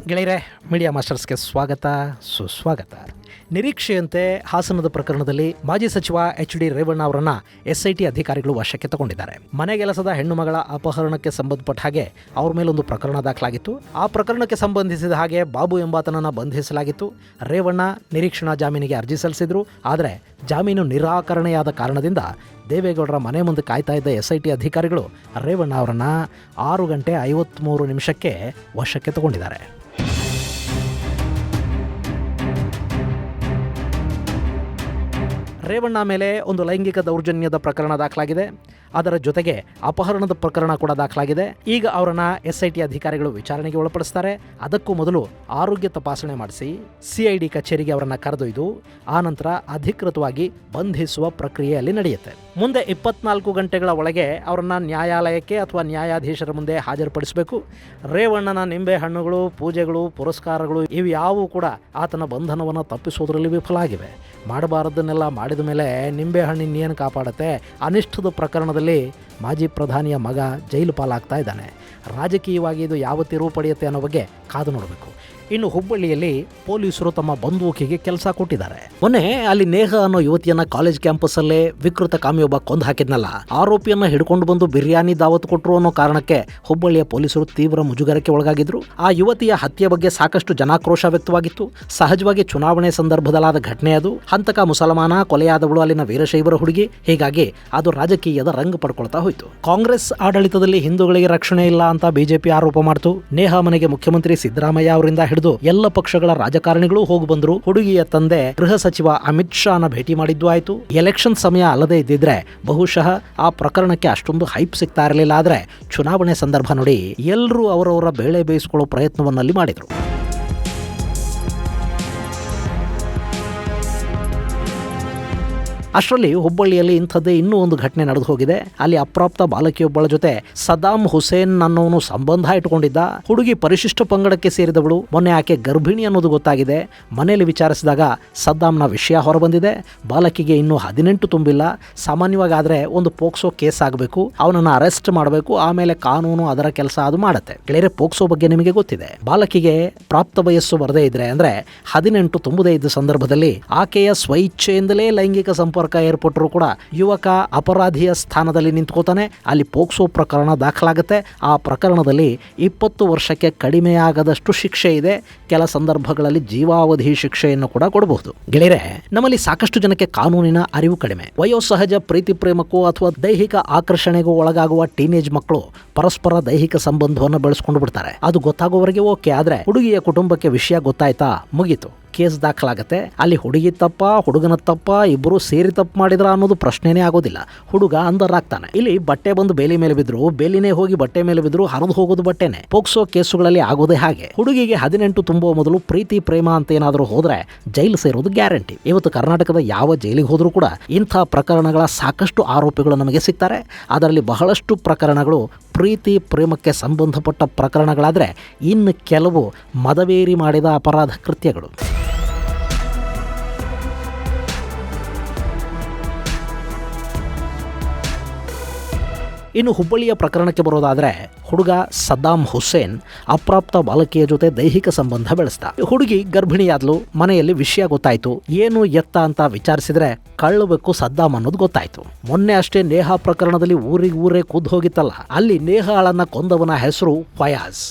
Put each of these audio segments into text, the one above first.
ಗೆಳೆಯರೆ, ಮೀಡಿಯಾ ಮಾಸ್ಟರ್ಸ್ಗೆ ಸ್ವಾಗತ ಸುಸ್ವಾಗತ. ನಿರೀಕ್ಷೆಯಂತೆ ಹಾಸನದ ಪ್ರಕರಣದಲ್ಲಿ ಮಾಜಿ ಸಚಿವ ಎಚ್.ಡಿ. ರೇವಣ್ಣ ಅವರನ್ನು ಎಸ್ಐಟಿ ಅಧಿಕಾರಿಗಳು ವಶಕ್ಕೆ ತಗೊಂಡಿದ್ದಾರೆ. ಮನೆಗೆಲಸದ ಹೆಣ್ಣು ಮಗಳ ಅಪಹರಣಕ್ಕೆ ಸಂಬಂಧಪಟ್ಟ ಹಾಗೆ ಅವ್ರ ಮೇಲೊಂದು ಪ್ರಕರಣ ದಾಖಲಾಗಿತ್ತು. ಆ ಪ್ರಕರಣಕ್ಕೆ ಸಂಬಂಧಿಸಿದ ಹಾಗೆ ಬಾಬು ಎಂಬಾತನನ್ನು ಬಂಧಿಸಲಾಗಿತ್ತು. ರೇವಣ್ಣ ನಿರೀಕ್ಷಣಾ ಜಾಮೀನಿಗೆ ಅರ್ಜಿ ಸಲ್ಲಿಸಿದ್ರು. ಆದರೆ ಜಾಮೀನು ನಿರಾಕರಣೆಯಾದ ಕಾರಣದಿಂದ ದೇವೇಗೌಡರ ಮನೆ ಮುಂದೆ ಕಾಯ್ತಾ ಇದ್ದ ಎಸ್ಐಟಿ ಅಧಿಕಾರಿಗಳು ರೇವಣ್ಣ ಅವರನ್ನು 6:53 ವಶಕ್ಕೆ ತಗೊಂಡಿದ್ದಾರೆ. ರೇವಣ್ಣ ಮೇಲೆ ಒಂದು ಲೈಂಗಿಕ ದೌರ್ಜನ್ಯದ ಪ್ರಕರಣ ದಾಖಲಾಗಿದೆ. ಅದರ ಜೊತೆಗೆ ಅಪಹರಣದ ಪ್ರಕರಣ ಕೂಡ ದಾಖಲಾಗಿದೆ. ಈಗ ಅವರನ್ನು ಎಸ್ಐಟಿ ಅಧಿಕಾರಿಗಳು ವಿಚಾರಣೆಗೆ ಒಳಪಡಿಸ್ತಾರೆ. ಅದಕ್ಕೂ ಮೊದಲು ಆರೋಗ್ಯ ತಪಾಸಣೆ ಮಾಡಿಸಿ ಸಿಐಡಿ ಕಚೇರಿಗೆ ಅವರನ್ನು ಕರೆದೊಯ್ದು ಆನಂತರ ಅಧಿಕೃತವಾಗಿ ಬಂಧಿಸುವ ಪ್ರಕ್ರಿಯೆಯಲ್ಲಿ ನಡೆಯುತ್ತೆ. ಮುಂದೆ 24 ಗಂಟೆಗಳ ಒಳಗೆ ಅವರನ್ನು ನ್ಯಾಯಾಲಯಕ್ಕೆ ಅಥವಾ ನ್ಯಾಯಾಧೀಶರ ಮುಂದೆ ಹಾಜರುಪಡಿಸಬೇಕು. ರೇವಣ್ಣನ ನಿಂಬೆ ಹಣ್ಣುಗಳು, ಪೂಜೆಗಳು, ಪುರಸ್ಕಾರಗಳು ಇವ್ಯಾವೂ ಕೂಡ ಆತನ ಬಂಧನವನ್ನು ತಪ್ಪಿಸೋದ್ರಲ್ಲಿ ವಿಫಲ ಆಗಿವೆ. ಮಾಡಬಾರದನ್ನೆಲ್ಲ ಮಾಡಿದ ಮೇಲೆ ನಿಂಬೆ ಹಣ್ಣಿನೇನು ಕಾಪಾಡುತ್ತೆ? ಅನಿಷ್ಟದ ಪ್ರಕರಣದಲ್ಲಿ ಮಾಜಿ ಪ್ರಧಾನಿಯ ಮಗ ಜೈಲು ಪಾಲಾಗ್ತಾ ಇದ್ದಾನೆ. ರಾಜಕೀಯವಾಗಿ ಇದು ಯಾವ ತಿರುವು ಪಡೆಯುತ್ತೆ ಅನ್ನೋ ಬಗ್ಗೆ ಕಾದು ನೋಡಬೇಕು. ಇನ್ನು ಹುಬ್ಬಳ್ಳಿಯಲ್ಲಿ ಪೊಲೀಸರು ತಮ್ಮ ಬಂದೂಕಿಗೆ ಕೆಲಸ ಕೊಟ್ಟಿದ್ದಾರೆ. ಮೊನ್ನೆ ಅಲ್ಲಿ ನೇಹ ಅನ್ನೋ ಯುವತಿಯನ್ನ ಕಾಲೇಜ್ ಕ್ಯಾಂಪಸ್ಸಲ್ಲೇ ವಿಕೃತ ಕಾಮಿಯೊಬ್ಬ ಕೊಂದು ಹಾಕಿದ್ನಲ್ಲ, ಆರೋಪಿಯನ್ನ ಹಿಡ್ಕೊಂಡು ಬಂದು ಬಿರಿಯಾನಿ ದಾವತ್ ಕೊಟ್ಟರು ಅನ್ನೋ ಕಾರಣಕ್ಕೆ ಹುಬ್ಬಳ್ಳಿಯ ಪೊಲೀಸರು ತೀವ್ರ ಮುಜುಗರಕ್ಕೆ ಒಳಗಾಗಿದ್ರು. ಆ ಯುವತಿಯ ಹತ್ಯೆ ಬಗ್ಗೆ ಸಾಕಷ್ಟು ಜನಾಕ್ರೋಶ ವ್ಯಕ್ತವಾಗಿತ್ತು. ಸಹಜವಾಗಿ ಚುನಾವಣೆ ಸಂದರ್ಭದಲ್ಲಾದ ಘಟನೆ ಅದು. ಹಂತಕ ಮುಸಲ್ಮಾನ, ಕೊಲೆಯಾದವಳು ಅಲ್ಲಿನ ವೀರಶೈವರ ಹುಡುಗಿ. ಹೀಗಾಗಿ ಅದು ರಾಜಕೀಯದ ರಂಗು ಪಡ್ಕೊಳ್ತಾ ಹೋಯಿತು. ಕಾಂಗ್ರೆಸ್ ಆಡಳಿತದಲ್ಲಿ ಹಿಂದೂಗಳಿಗೆ ರಕ್ಷಣೆ ಇಲ್ಲ ಅಂತ ಬಿಜೆಪಿ ಆರೋಪ ಮಾಡ್ತು. ನೇಹ ಮನೆಗೆ ಮುಖ್ಯಮಂತ್ರಿ ಸಿದ್ದರಾಮಯ್ಯ ಅವರಿಂದ ಹಿಡಿದು ಎಲ್ಲ ಪಕ್ಷಗಳ ರಾಜಕಾರಣಿಗಳು ಹೋಗಿ ಬಂದ್ರು. ಹುಡುಗಿಯ ತಂದೆ ಗೃಹ ಸಚಿವ ಅಮಿತ್ ಶಾನ ಭೇಟಿ ಮಾಡಿದ್ದು ಆಯ್ತು. ಎಲೆಕ್ಷನ್ ಸಮಯ ಅಲ್ಲದೆ ಇದ್ದಿದ್ರೆ ಬಹುಶಃ ಆ ಪ್ರಕರಣಕ್ಕೆ ಅಷ್ಟೊಂದು ಹೈಪ್ ಸಿಗ್ತಾ ಇರಲಿಲ್ಲ. ಆದ್ರೆ ಚುನಾವಣೆ ಸಂದರ್ಭ ನೋಡಿ ಎಲ್ಲರೂ ಅವರವರ ಬೇಳೆ ಬೇಯಿಸಿಕೊಳ್ಳೋ ಪ್ರಯತ್ನವನ್ನಲ್ಲಿ ಮಾಡಿದ್ರು. ಅಷ್ಟರಲ್ಲಿ ಹುಬ್ಬಳ್ಳಿಯಲ್ಲಿ ಇಂಥದ್ದೇ ಇನ್ನೂ ಒಂದು ಘಟನೆ ನಡೆದು ಹೋಗಿದೆ. ಅಲ್ಲಿ ಅಪ್ರಾಪ್ತ ಬಾಲಕಿಯೊಬ್ಬಳ ಜೊತೆ ಸದ್ದಾಂ ಹುಸೇನ್ ಅನ್ನೋನು ಸಂಬಂಧ ಇಟ್ಟುಕೊಂಡಿದ್ದ. ಹುಡುಗಿ ಪರಿಶಿಷ್ಟ ಪಂಗಡಕ್ಕೆ ಸೇರಿದವಳು. ಮೊನ್ನೆ ಆಕೆ ಗರ್ಭಿಣಿ ಅನ್ನೋದು ಗೊತ್ತಾಗಿದೆ. ಮನೆಯಲ್ಲಿ ವಿಚಾರಿಸಿದಾಗ ಸದ್ದಾಂನ ವಿಷಯ ಹೊರಬಂದಿದೆ. ಬಾಲಕಿಗೆ ಇನ್ನೂ 18 ತುಂಬಿಲ್ಲ. ಸಾಮಾನ್ಯವಾಗಿ ಆದರೆ ಒಂದು ಪೋಕ್ಸೋ ಕೇಸ್ ಆಗಬೇಕು, ಅವನನ್ನು ಅರೆಸ್ಟ್ ಮಾಡಬೇಕು, ಆಮೇಲೆ ಕಾನೂನು ಅದರ ಕೆಲಸ ಅದು ಮಾಡುತ್ತೆ. ಗೆಳೆಯರೆ, ಪೋಕ್ಸೋ ಬಗ್ಗೆ ನಿಮಗೆ ಗೊತ್ತಿದೆ. ಬಾಲಕಿಗೆ ಪ್ರಾಪ್ತ ವಯಸ್ಸು ಬರದೇ ಇದ್ರೆ ಅಂದ್ರೆ 18 ತುಂಬದೇ ಇದ್ದ ಸಂದರ್ಭದಲ್ಲಿ ಆಕೆಯ ಸ್ವಇಚ್ಛೆಯಿಂದಲೇ ಲೈಂಗಿಕ ಸಂಪರ್ಕ ಏರ್ಪಟ್ಟರು ಕೂಡ ಯುವಕ ಅಪರಾಧಿಯ ಸ್ಥಾನದಲ್ಲಿ ನಿಂತ್ಕೋತಾನೆ. ಅಲ್ಲಿ ಪೋಕ್ಸೋ ಪ್ರಕರಣ ದಾಖಲಾಗುತ್ತೆ. ಆ ಪ್ರಕರಣದಲ್ಲಿ 20 ವರ್ಷಕ್ಕೆ ಕಡಿಮೆಯಾಗದಷ್ಟು ಶಿಕ್ಷೆ ಇದೆ. ಕೆಲ ಸಂದರ್ಭಗಳಲ್ಲಿ ಜೀವಾವಧಿ ಶಿಕ್ಷೆಯನ್ನು ಕೂಡ ಕೊಡಬಹುದು. ಗೆಳೆಯರೆ, ನಮ್ಮಲ್ಲಿ ಸಾಕಷ್ಟು ಜನಕ್ಕೆ ಕಾನೂನಿನ ಅರಿವು ಕಡಿಮೆ. ವಯೋಸಹಜ ಪ್ರೀತಿ ಪ್ರೇಮಕ್ಕೂ ಅಥವಾ ದೈಹಿಕ ಆಕರ್ಷಣೆಗೂ ಒಳಗಾಗುವ ಟೀನೇಜ್ ಮಕ್ಕಳು ಪರಸ್ಪರ ದೈಹಿಕ ಸಂಬಂಧವನ್ನು ಬೆಳೆಸ್ಕೊಂಡು ಬಿಡ್ತಾರೆ. ಅದು ಗೊತ್ತಾಗೋವರೆಗೆ ಓಕೆ. ಆದ್ರೆ ಹುಡುಗಿಯ ಕುಟುಂಬಕ್ಕೆ ವಿಷಯ ಗೊತ್ತಾಯ್ತಾ, ಮುಗೀತು, ಕೇಸ್ ದಾಖಲಾಗತ್ತೆ. ಅಲ್ಲಿ ಹುಡುಗಿ ತಪ್ಪ, ಹುಡುಗನ ತಪ್ಪ, ಇಬ್ಬರು ಸೇರಿ ತಪ್ಪು ಮಾಡಿದ್ರ ಅನ್ನೋದು ಪ್ರಶ್ನೆನೇ ಆಗೋದಿಲ್ಲ. ಹುಡುಗ ಅಂದರಾಗ್ತಾನೆ. ಇಲ್ಲಿ ಬಟ್ಟೆ ಬಂದು ಬೇಲಿ ಮೇಲೆ ಬಿದ್ರು, ಬೇಲಿನೇ ಹೋಗಿ ಬಟ್ಟೆ ಮೇಲೆ ಬಿದ್ರು, ಹರಿದು ಹೋಗೋದು ಬಟ್ಟೆನೆ. ಪೋಕ್ಸೋ ಕೇಸುಗಳಲ್ಲಿ ಆಗೋದೇ ಹಾಗೆ. ಹುಡುಗಿಗೆ 18 ತುಂಬುವ ಮೊದಲು ಪ್ರೀತಿ ಪ್ರೇಮ ಅಂತ ಏನಾದರೂ ಹೋದ್ರೆ ಜೈಲು ಸೇರೋದು ಗ್ಯಾರಂಟಿ. ಇವತ್ತು ಕರ್ನಾಟಕದ ಯಾವ ಜೈಲಿಗೆ ಹೋದ್ರೂ ಕೂಡ ಇಂಥ ಪ್ರಕರಣಗಳ ಸಾಕಷ್ಟು ಆರೋಪಿಗಳು ನಮಗೆ ಸಿಗ್ತಾರೆ. ಅದರಲ್ಲಿ ಬಹಳಷ್ಟು ಪ್ರಕರಣಗಳು ಪ್ರೀತಿ ಪ್ರೇಮಕ್ಕೆ ಸಂಬಂಧಪಟ್ಟ ಪ್ರಕರಣಗಳಾದರೆ ಇನ್ನು ಕೆಲವು ಮದವೇರಿ ಮಾಡಿದ ಅಪರಾಧ ಕೃತ್ಯಗಳು. ಇನ್ನು ಹುಬ್ಬಳ್ಳಿಯ ಪ್ರಕರಣಕ್ಕೆ ಬರೋದಾದರೆ ಹುಡುಗ ಸದ್ದಾಂ ಹುಸೇನ್ ಅಪ್ರಾಪ್ತ ಬಾಲಕಿಯ ಜೊತೆ ದೈಹಿಕ ಸಂಬಂಧ ಬೆಳೆಸ್ದ. ಹುಡುಗಿ ಗರ್ಭಿಣಿಯಾದ್ಲು. ಮನೆಯಲ್ಲಿ ವಿಷಯ ಗೊತ್ತಾಯ್ತು. ಏನು ಎತ್ತ ಅಂತ ವಿಚಾರಿಸಿದ್ರೆ ಕಳ್ಳಬೇಕು ಸದ್ದಾಂ ಅನ್ನೋದು ಗೊತ್ತಾಯ್ತು. ಮೊನ್ನೆ ಅಷ್ಟೇ ನೇಹ ಪ್ರಕರಣದಲ್ಲಿ ಊರೇ ಕೂದ್ ಹೋಗಿತ್ತಲ್ಲ, ಅಲ್ಲಿ ನೇಹಾಳನ್ನ ಕೊಂದವನ ಹೆಸರು ಫಯಾಜ್,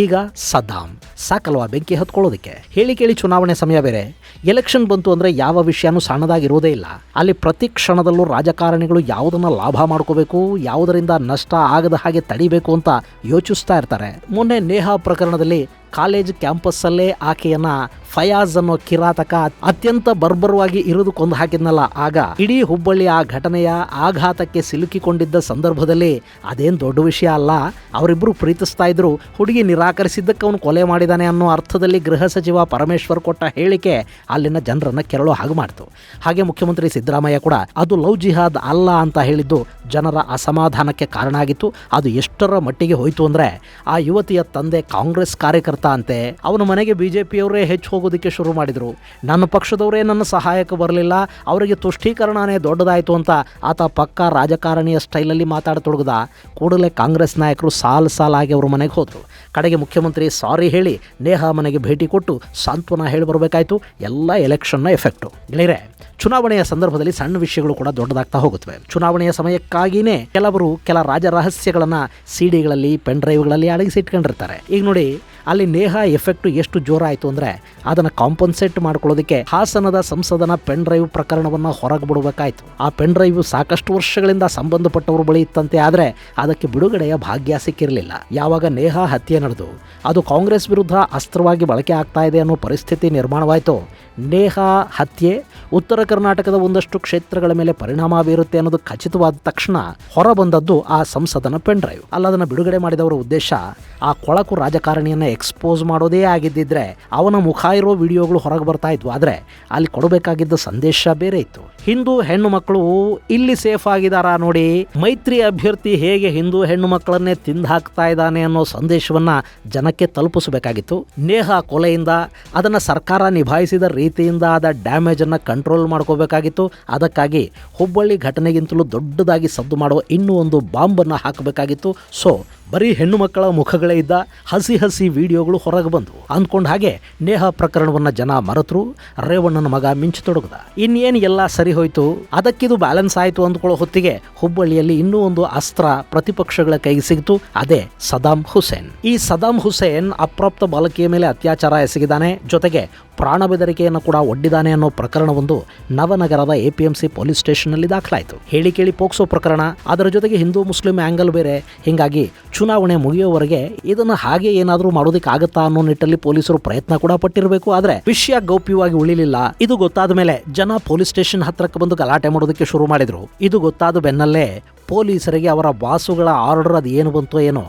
ಈಗ ಸದ್ದಾಂ. ಸಾಕಲ್ವಾ ಬೆಂಕಿ ಹತ್ಕೊಳ್ಳೋದಕ್ಕೆ? ಹೇಳಿ ಕೇಳಿ ಚುನಾವಣೆ ಸಮಯ ಬೇರೆ. ಎಲೆಕ್ಷನ್ ಬಂತು ಅಂದ್ರೆ ಯಾವ ವಿಷಯನೂ ಸಣ್ಣದಾಗಿರೋದೇ ಇಲ್ಲ. ಅಲ್ಲಿ ಪ್ರತಿ ಕ್ಷಣದಲ್ಲೂ ರಾಜಕಾರಣಿಗಳು ಯಾವುದನ್ನ ಲಾಭ ಮಾಡ್ಕೋಬೇಕು, ಯಾವುದರಿಂದ ನಷ್ಟ ಆಗದ ಹಾಗೆ ತಡಿಬೇಕು ಅಂತ ಯೋಚಿಸ್ತಾ ಇರ್ತಾರೆ. ಮೊನ್ನೆ ನೇಹ ಪ್ರಕರಣದಲ್ಲಿ ಕಾಲೇಜ್ ಕ್ಯಾಂಪಸ್ಸಲ್ಲೇ ಆಕೆಯನ್ನ ಫಯಾಜ್ ಅನ್ನೋ ಕಿರಾತಕ ಅತ್ಯಂತ ಬರ್ಬರವಾಗಿ ಇರಿದು ಕೊಂದು ಹಾಕಿದ್ನಲ್ಲ, ಆಗ ಇಡೀ ಹುಬ್ಬಳ್ಳಿ ಆ ಘಟನೆಯ ಆಘಾತಕ್ಕೆ ಸಿಲುಕಿಕೊಂಡಿದ್ದ ಸಂದರ್ಭದಲ್ಲಿ ಅದೇನು ದೊಡ್ಡ ವಿಷಯ ಅಲ್ಲ. ಅವರಿಬ್ಬರು ಪ್ರೀತಿಸ್ತಾ ಇದ್ರು. ಹುಡುಗಿ ನಿರಾಕರಿಸಿದ್ದಕ್ಕೆ ಅವನು ಕೊಲೆ ಮಾಡಿದಾನೆ ಅನ್ನೋ ಅರ್ಥದಲ್ಲಿ ಗೃಹ ಸಚಿವ ಪರಮೇಶ್ವರ್ ಕೊಟ್ಟ ಹೇಳಿಕೆ ಅಲ್ಲಿನ ಜನರನ್ನ ಕೆರಳೋ ಹಾಗೆ ಮಾಡ್ತು. ಹಾಗೆ ಮುಖ್ಯಮಂತ್ರಿ ಸಿದ್ದರಾಮಯ್ಯ ಕೂಡ ಅದು ಲವ್ ಜಿಹಾದ್ ಅಲ್ಲ ಅಂತ ಹೇಳಿದ್ದು ಜನರ ಅಸಮಾಧಾನಕ್ಕೆ ಕಾರಣ ಆಗಿತ್ತು. ಅದು ಎಷ್ಟರ ಮಟ್ಟಿಗೆ ಹೋಯಿತು ಅಂದ್ರೆ ಆ ಯುವತಿಯ ತಂದೆ ಕಾಂಗ್ರೆಸ್ ಕಾರ್ಯಕರ್ತ ಅಂತೆ. ಅವನ ಮನೆಗೆ ಬಿಜೆಪಿಯವರೇ ಹೆಚ್ಚು ಹೋಗೋದಕ್ಕೆ ಶುರು ಮಾಡಿದರು. ನನ್ನ ಪಕ್ಷದವರೇ ನನ್ನ ಸಹಾಯಕ್ಕೆ ಬರಲಿಲ್ಲ, ಅವರಿಗೆ ತುಷ್ಟೀಕರಣನೇ ದೊಡ್ಡದಾಯಿತು ಅಂತ ಆತ ಪಕ್ಕಾ ರಾಜಕಾರಣಿಯ ಸ್ಟೈಲಲ್ಲಿ ಮಾತಾಡತೊಡಗಿದ. ಕೂಡಲೇ ಕಾಂಗ್ರೆಸ್ ನಾಯಕರು ಸಾಲಾಗಿ ಅವ್ರ ಮನೆಗೆ ಹೋದರು. ಕಡೆಗೆ ಮುಖ್ಯಮಂತ್ರಿ ಸಾರಿ ಹೇಳಿ ನೇಹಾ ಮನೆಗೆ ಭೇಟಿ ಕೊಟ್ಟು ಸಾಂತ್ವನ ಹೇಳಿ ಬರಬೇಕಾಯಿತು. ಎಲ್ಲ ಎಲೆಕ್ಷನ್ನ ಎಫೆಕ್ಟು. ಗೆಳೆಯರೆ, ಚುನಾವಣೆಯ ಸಂದರ್ಭದಲ್ಲಿ ಸಣ್ಣ ವಿಷಯಗಳು ಕೂಡ ದೊಡ್ಡದಾಗ್ತಾ ಹೋಗುತ್ತವೆ. ಚುನಾವಣೆಯ ಸಮಯಕ್ಕಾಗಿಯೇ ಕೆಲವರು ಕೆಲ ರಾಜ ರಹಸ್ಯಗಳನ್ನು ಸಿಡಿಗಳಲ್ಲಿ ಪೆನ್ ಡ್ರೈವ್ಗಳಲ್ಲಿ ಅಡಗಿಸಿಟ್ಕೊಂಡಿರ್ತಾರೆ. ಈಗ ನೋಡಿ, ಅಲ್ಲಿ ನೇಹಾ ಎಫೆಕ್ಟು ಎಷ್ಟು ಜೋರಾಯಿತು ಅಂದರೆ ಅದನ್ನು ಕಾಂಪನ್ಸೇಟ್ ಮಾಡ್ಕೊಳ್ಳೋದಕ್ಕೆ ಹಾಸನದ ಸಂಸದನ ಪೆನ್ ಡ್ರೈವ್ ಪ್ರಕರಣವನ್ನು ಹೊರಗೆ ಬಿಡಬೇಕಾಯಿತು. ಆ ಪೆನ್ ಡ್ರೈವ್ ಸಾಕಷ್ಟು ವರ್ಷಗಳಿಂದ ಸಂಬಂಧಪಟ್ಟವರು ಬಳಿ ಇತ್ತಂತೆ, ಆದರೆ ಅದಕ್ಕೆ ಬಿಡುಗಡೆಯ ಭಾಗ್ಯ ಸಿಕ್ಕಿರಲಿಲ್ಲ. ಯಾವಾಗ ನೇಹಾ ಹತ್ಯೆ ನಡೆದು ಅದು ಕಾಂಗ್ರೆಸ್ ವಿರುದ್ಧ ಅಸ್ತ್ರವಾಗಿ ಬಳಕೆ ಆಗ್ತಾ ಇದೆ ಅನ್ನೋ ಪರಿಸ್ಥಿತಿ ನಿರ್ಮಾಣವಾಯಿತು, ನೇಹಾ ಹತ್ಯೆ ಉತ್ತರ ಕರ್ನಾಟಕದ ಒಂದಷ್ಟು ಕ್ಷೇತ್ರಗಳ ಮೇಲೆ ಪರಿಣಾಮ ಬೀರುತ್ತೆ ಅನ್ನೋದು ಖಚಿತವಾದ ತಕ್ಷಣ ಹೊರಬಂದದ್ದು ಆ ಸಂಸದನ ಪೆನ್ ಡ್ರೈವ್. ಅಲ್ಲದನ್ನು ಬಿಡುಗಡೆ ಮಾಡಿದವರ ಉದ್ದೇಶ ಆ ಕೊಳಕು ರಾಜಕಾರಣಿಯನ್ನು ಎಕ್ಸ್ಪೋಸ್ ಮಾಡೋದೇ ಆಗಿದ್ದಿದ್ರೆ ಅವನ ಮುಖ ಇರೋ ವಿಡಿಯೋಗಳು ಹೊರಗೆ ಬರ್ತಾ ಇದ್ವು. ಆದರೆ ಅಲ್ಲಿ ಕೊಡಬೇಕಾಗಿದ್ದ ಸಂದೇಶ ಬೇರೆ ಇತ್ತು. ಹಿಂದೂ ಹೆಣ್ಣು ಮಕ್ಕಳು ಇಲ್ಲಿ ಸೇಫ್ ಆಗಿದಾರಾ ನೋಡಿ, ಮೈತ್ರಿ ಅಭ್ಯರ್ಥಿ ಹೇಗೆ ಹಿಂದೂ ಹೆಣ್ಣು ಮಕ್ಕಳನ್ನೇ ತಿಂದು ಹಾಕ್ತಾ ಇದ್ದಾನೆ ಅನ್ನೋ ಸಂದೇಶವನ್ನ ಜನಕ್ಕೆ ತಲುಪಿಸಬೇಕಾಗಿತ್ತು. ನೇಹಾ ಕೊಲೆಯಿಂದ ಅದನ್ನು ಸರ್ಕಾರ ನಿಭಾಯಿಸಿದ ರೀತಿಯಿಂದ ಆದ ಡ್ಯಾಮೇಜ್ ಅನ್ನು ಕಂಟ್ರೋಲ್ ಮಾಡ್ಕೋಬೇಕಾಗಿತ್ತು. ಅದಕ್ಕಾಗಿ ಹುಬ್ಬಳ್ಳಿ ಘಟನೆಗಿಂತಲೂ ದೊಡ್ಡದಾಗಿ ಸದ್ದು ಮಾಡುವ ಇನ್ನೂ ಒಂದು ಬಾಂಬನ್ನು ಹಾಕಬೇಕಾಗಿತ್ತು. ಸೊ ಬರೀ ಹೆಣ್ಣು ಮಕ್ಕಳ ಮುಖಗಳೇ ಇದ್ದ ಹಸಿ ವಿಡಿಯೋಗಳು ಹೊರಗೆ ಬಂದವು. ಅಂದ್ಕೊಂಡ ಹಾಗೆ ನೇಹಾ ಪ್ರಕರಣವನ್ನು ಜನ ಮರೆತರು. ರೇವಣ್ಣನ ಮಗ ಮಿಂಚತೊಡಗದ. ಇನ್ನೇನು ಎಲ್ಲ ಸರಿ ಹೋಯ್ತು, ಅದಕ್ಕಿದು ಬ್ಯಾಲೆನ್ಸ್ ಆಯಿತು ಅಂದ್ಕೊಳ್ಳೋ ಹೊತ್ತಿಗೆ ಹುಬ್ಬಳ್ಳಿಯಲ್ಲಿ ಇನ್ನೂ ಒಂದು ಅಸ್ತ್ರ ಪ್ರತಿಪಕ್ಷಗಳ ಕೈಗೆ ಸಿಗಿತು. ಅದೇ ಸದಾಂ ಹುಸೇನ್. ಈ ಸದಾಂ ಹುಸೇನ್ ಅಪ್ರಾಪ್ತ ಬಾಲಕಿಯ ಮೇಲೆ ಅತ್ಯಾಚಾರ ಎಸಗಿದ್ದಾನೆ, ಜೊತೆಗೆ ಪ್ರಾಣ ಬೆದರಿಕೆಯನ್ನು ಕೂಡ ಒಡ್ಡಿದ್ದಾನೆ ಅನ್ನೋ ಪ್ರಕರಣವೊಂದು ನವನಗರದ APMC ಪೊಲೀಸ್ ಸ್ಟೇಷನ್ನಲ್ಲಿ ದಾಖಲಾಯಿತು. ಹೇಳಿ ಕೇಳಿ ಪೋಕ್ಸೋ ಪ್ರಕರಣ, ಅದರ ಜೊತೆಗೆ ಹಿಂದೂ ಮುಸ್ಲಿಂ ಆಂಗಲ್ ಬೇರೆ. ಹೀಗಾಗಿ ಚುನಾವಣೆ ಮುಗಿಯೋವರೆಗೆ ಇದನ್ನು ಹಾಗೆ ಏನಾದರೂ ಮಾಡೋದಕ್ಕೆ ಆಗುತ್ತಾ ಅನ್ನೋ ನಿಟ್ಟಲ್ಲಿ ಪೊಲೀಸರು ಪ್ರಯತ್ನ ಕೂಡ ಪಟ್ಟಿರಬೇಕು. ಆದರೆ ವಿಷಯ ಗೌಪ್ಯವಾಗಿ ಉಳಿಲಿಲ್ಲ. ಇದು ಗೊತ್ತಾದ ಮೇಲೆ ಜನ ಪೊಲೀಸ್ ಸ್ಟೇಷನ್ ಹತ್ರಕ್ಕೆ ಬಂದು ಗಲಾಟೆ ಮಾಡೋದಕ್ಕೆ ಶುರು ಮಾಡಿದ್ರು. ಇದು ಗೊತ್ತಾದ ಬೆನ್ನಲ್ಲೇ ಪೊಲೀಸರಿಗೆ ಅವರ ಬಾಸುಗಳ ಆರ್ಡರ್ ಅದು ಏನು ಬಂತೋ ಏನೋ,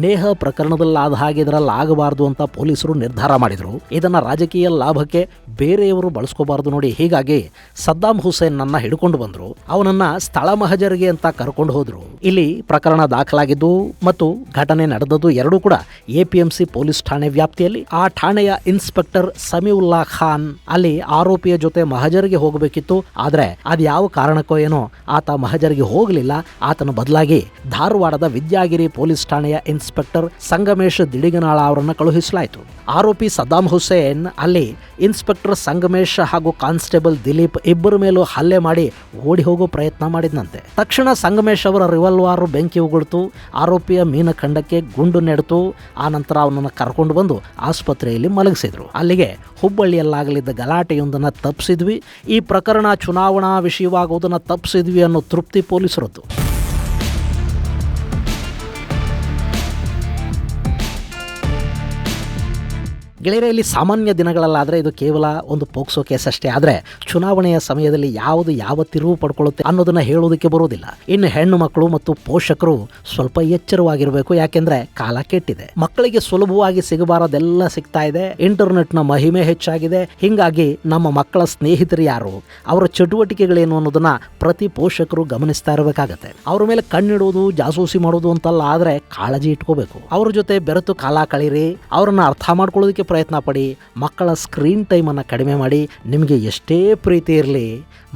ನೇಹಾ ಪ್ರಕರಣದಲ್ಲಾದ ಹಾಗೆ ಇದರಲ್ಲಿ ಆಗಬಾರ್ದು ಅಂತ ಪೊಲೀಸರು ನಿರ್ಧಾರ ಮಾಡಿದರು. ಇದನ್ನು ರಾಜಕೀಯ ಲಾಭಕ್ಕೆ ಬೇರೆಯವರು ಬಳಸ್ಕೋಬಾರ್ದು ನೋಡಿ. ಹೀಗಾಗಿ ಸದ್ದಾಂ ಹುಸೇನ್ನನ್ನ ಹಿಡ್ಕೊಂಡು ಬಂದರು. ಅವನನ್ನ ಸ್ಥಳ ಮಹಜರಿಗೆ ಅಂತ ಕರ್ಕೊಂಡು ಹೋದ್ರು. ಇಲ್ಲಿ ಪ್ರಕರಣ ದಾಖಲಾಗಿದ್ದು ಮತ್ತು ಘಟನೆ ನಡೆದದ್ದು ಎರಡೂ ಕೂಡ APMC ಪೊಲೀಸ್ ಠಾಣೆ ವ್ಯಾಪ್ತಿಯಲ್ಲಿ. ಆ ಠಾಣೆಯ ಇನ್ಸ್ಪೆಕ್ಟರ್ ಸಮೀವುಲ್ಲಾ ಖಾನ್ ಅಲ್ಲಿ ಆರೋಪಿಯ ಜೊತೆ ಮಹಜರಿಗೆ ಹೋಗಬೇಕಿತ್ತು. ಆದರೆ ಅದು ಯಾವ ಕಾರಣಕ್ಕೋ ಏನೋ ಆತ ಮಹಜರಿಗೆ ಹೋಗಲಿಲ್ಲ. ಆತನ ಬದಲಾಗಿ ಧಾರವಾಡದ ವಿದ್ಯಾಗಿರಿ ಪೊಲೀಸ್ ಠಾಣೆಯ ಇನ್ಸ್ಪೆಕ್ಟರ್ ಸಂಗಮೇಶ್ ದಿಡಿಗನಾಳ ಅವರನ್ನು ಕಳುಹಿಸಲಾಯಿತು. ಆರೋಪಿ ಸದ್ದಾಂ ಹುಸೇನ್ ಅಲ್ಲಿ ಇನ್ಸ್ಪೆಕ್ಟರ್ ಸಂಗಮೇಶ್ ಹಾಗೂ ಕಾನ್ಸ್ಟೇಬಲ್ ದಿಲೀಪ್ ಇಬ್ಬರ ಮೇಲೂ ಹಲ್ಲೆ ಮಾಡಿ ಓಡಿ ಹೋಗೋ ಪ್ರಯತ್ನ ಮಾಡಿದಂತೆ. ತಕ್ಷಣ ಸಂಗಮೇಶ್ ಅವರ ರಿವಾಲ್ವಾರ್ ಬೆಂಕಿ ಉಗುಳ್ತು. ಆರೋಪಿಯ ಮೀನಖಂಡಕ್ಕೆ ಗುಂಡು ನೆಡ್ತು. ಆ ನಂತರ ಅವನನ್ನು ಕರ್ಕೊಂಡು ಬಂದು ಆಸ್ಪತ್ರೆಯಲ್ಲಿ ಮಲಗಿಸಿದ್ರು. ಅಲ್ಲಿಗೆ ಹುಬ್ಬಳ್ಳಿಯಲ್ಲಾಗಲಿದ್ದ ಗಲಾಟೆಯೊಂದನ್ನು ತಪ್ಪಿಸಿದ್ವಿ. ಈ ಪ್ರಕರಣ ಚುನಾವಣಾ ವಿಷಯವಾಗುವುದನ್ನು ತಪ್ಪಿಸಿದ್ವಿ ಅನ್ನೋ ತೃಪ್ತಿ ಪೊಲೀಸರದ್ದು. ಗೆಳೆಯರೆ, ಇಲ್ಲಿ ಸಾಮಾನ್ಯ ದಿನಗಳಲ್ಲಾದರೆ ಇದು ಕೇವಲ ಒಂದು ಪೋಕ್ಸೋ ಕೇಸ್ ಅಷ್ಟೇ. ಆದರೆ ಚುನಾವಣೆಯ ಸಮಯದಲ್ಲಿ ಯಾವ ತಿರುವು ಪಡ್ಕೊಳ್ಳುತ್ತೆ ಅನ್ನೋದನ್ನ ಹೇಳೋದಕ್ಕೆ ಬರೋದಿಲ್ಲ. ಇನ್ನು ಹೆಣ್ಣು ಮಕ್ಕಳು ಮತ್ತು ಪೋಷಕರು ಸ್ವಲ್ಪ ಎಚ್ಚರವಾಗಿರಬೇಕು. ಯಾಕೆಂದ್ರೆ ಕಾಲ ಕೆಟ್ಟಿದೆ. ಮಕ್ಕಳಿಗೆ ಸುಲಭವಾಗಿ ಸಿಗಬಾರದೆಲ್ಲ ಸಿಗ್ತಾ ಇದೆ. ಇಂಟರ್ನೆಟ್ನ ಮಹಿಮೆ ಹೆಚ್ಚಾಗಿದೆ. ಹಿಂಗಾಗಿ ನಮ್ಮ ಮಕ್ಕಳ ಸ್ನೇಹಿತರು ಯಾರು, ಅವರ ಚಟುವಟಿಕೆಗಳೇನು ಅನ್ನೋದನ್ನ ಪ್ರತಿ ಪೋಷಕರು ಗಮನಿಸ್ತಾ ಇರಬೇಕಾಗತ್ತೆ. ಅವ್ರ ಮೇಲೆ ಕಣ್ಣಿಡೋದು, ಜಾಸೂಸಿ ಮಾಡೋದು ಅಂತಲ್ಲ, ಆದರೆ ಕಾಳಜಿ ಇಟ್ಕೋಬೇಕು. ಅವ್ರ ಜೊತೆ ಬೆರೆತು ಕಾಲ ಕಳೀರಿ. ಅವ್ರನ್ನ ಅರ್ಥ ಮಾಡ್ಕೊಳ್ಳೋದಕ್ಕೆ ಪ್ರಯತ್ನ ಪಡಿ. ಮಕ್ಕಳ ಸ್ಕ್ರೀನ್ ಟೈಮನ್ನು ಕಡಿಮೆ ಮಾಡಿ. ನಿಮಗೆ ಎಷ್ಟೇ ಪ್ರೀತಿ ಇರಲಿ,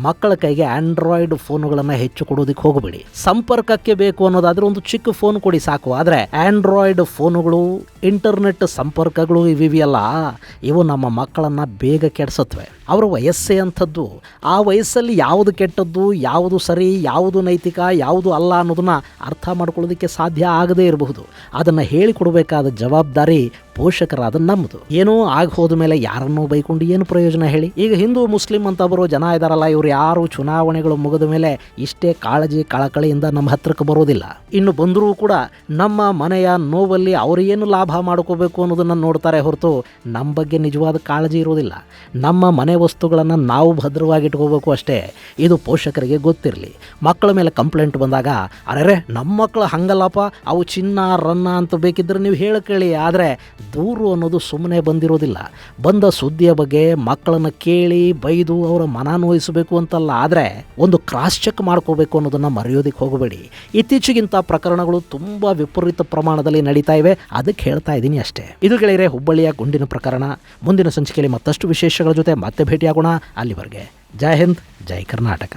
ಮಕ್ಕಳ ಕೈಗೆ ಆಂಡ್ರಾಯ್ಡ್ ಫೋನುಗಳನ್ನು ಹೆಚ್ಚು ಕೊಡೋದಕ್ಕೆ ಹೋಗಬೇಡಿ. ಸಂಪರ್ಕಕ್ಕೆ ಬೇಕು ಅನ್ನೋದಾದ್ರೆ ಒಂದು ಚಿಕ್ಕ ಫೋನ್ ಕೊಡಿ ಸಾಕು. ಆದರೆ ಆಂಡ್ರಾಯ್ಡ್ ಫೋನುಗಳು, ಇಂಟರ್ನೆಟ್ ಸಂಪರ್ಕಗಳು ಇವಿಯಲ್ಲ, ಇವು ನಮ್ಮ ಮಕ್ಕಳನ್ನು ಬೇಗ ಕೆಡಿಸುತ್ತವೆ. ಅವರ ವಯಸ್ಸೇ ಅಂಥದ್ದು. ಆ ವಯಸ್ಸಲ್ಲಿ ಯಾವುದು ಕೆಟ್ಟದ್ದು, ಯಾವುದು ಸರಿ, ಯಾವುದು ನೈತಿಕ, ಯಾವುದು ಅಲ್ಲ ಅನ್ನೋದನ್ನ ಅರ್ಥ ಮಾಡ್ಕೊಳ್ಳೋದಕ್ಕೆ ಸಾಧ್ಯ ಆಗದೇ ಇರಬಹುದು. ಅದನ್ನು ಹೇಳಿಕೊಡಬೇಕಾದ ಜವಾಬ್ದಾರಿ ಪೋಷಕರಾದ ನಮ್ಮದು. ಏನೋ ಆಗ ಹೋದ ಮೇಲೆ ಯಾರನ್ನೋ ಬೈಕೊಂಡು ಏನು ಪ್ರಯೋಜನ ಹೇಳಿ? ಈಗ ಹಿಂದೂ ಮುಸ್ಲಿಂ ಅಂತ ಬರೋ ಜನ ಇದಾರಲ್ಲ, ಇವ್ರು ಯಾರು ಚುನಾವಣೆಗಳು ಮುಗಿದ ಮೇಲೆ ಇಷ್ಟೇ ಕಾಳಜಿ ಕಳಕಳಿಯಿಂದ ನಮ್ಮ ಹತ್ರಕ್ಕೆ ಬರೋದಿಲ್ಲ. ಇನ್ನು ಬಂದರೂ ಕೂಡ ನಮ್ಮ ಮನೆಯ ನೋವಲ್ಲಿ ಅವರು ಏನು ಲಾಭ ಮಾಡ್ಕೋಬೇಕು ಅನ್ನೋದನ್ನು ನೋಡ್ತಾರೆ ಹೊರತು ನಮ್ಮ ಬಗ್ಗೆ ನಿಜವಾದ ಕಾಳಜಿ ಇರೋದಿಲ್ಲ. ನಮ್ಮ ಮನೆ ವಸ್ತುಗಳನ್ನು ನಾವು ಭದ್ರವಾಗಿ ಇಟ್ಕೋಬೇಕು ಅಷ್ಟೇ. ಇದು ಪೋಷಕರಿಗೆ ಗೊತ್ತಿರಲಿ. ಮಕ್ಕಳ ಮೇಲೆ ಕಂಪ್ಲೇಂಟ್ ಬಂದಾಗ, ಅರೆ ನಮ್ಮ ಮಕ್ಕಳು ಹಂಗಲ್ಲಪ್ಪ, ಅವು ಚಿನ್ನ ರನ್ನ ಅಂತ ಬೇಕಿದ್ರೆ ನೀವು ಕೇಳಿ. ಆದರೆ ದೂರು ಅನ್ನೋದು ಸುಮ್ಮನೆ ಬಂದಿರೋದಿಲ್ಲ. ಬಂದ ಸುದ್ದಿಯ ಬಗ್ಗೆ ಮಕ್ಕಳನ್ನು ಕೇಳಿ ಬೈದು ಅವರ ಮನ ನೋಯಿಸಬೇಕು. ಮಾಡಬೇಕು ಅಂತಲ್ಲ, ಆದರೆ ಒಂದು ಕ್ರಾಸ್ ಚೆಕ್ ಮಾಡ್ಕೋಬೇಕು ಅನ್ನೋದನ್ನು ಮರೆಯೋದಕ್ಕೆ ಹೋಗಬೇಡಿ. ಇತ್ತೀಚೆಗಿಂತ ಪ್ರಕರಣಗಳು ತುಂಬ ವಿಪರೀತ ಪ್ರಮಾಣದಲ್ಲಿ ನಡೀತಾ ಇವೆ, ಅದಕ್ಕೆ ಹೇಳ್ತಾ ಇದ್ದೀನಿ ಅಷ್ಟೇ. ಇದು ಗೆಳೆಯರೆ ಹುಬ್ಬಳ್ಳಿಯ ಗುಂಡಿನ ಪ್ರಕರಣ. ಮುಂದಿನ ಸಂಚಿಕೆಯಲ್ಲಿ ಮತ್ತಷ್ಟು ವಿಶೇಷಗಳ ಜೊತೆ ಮತ್ತೆ ಭೇಟಿಯಾಗೋಣ. ಅಲ್ಲಿವರೆಗೆ ಜೈ ಹಿಂದ್, ಜೈ ಕರ್ನಾಟಕ.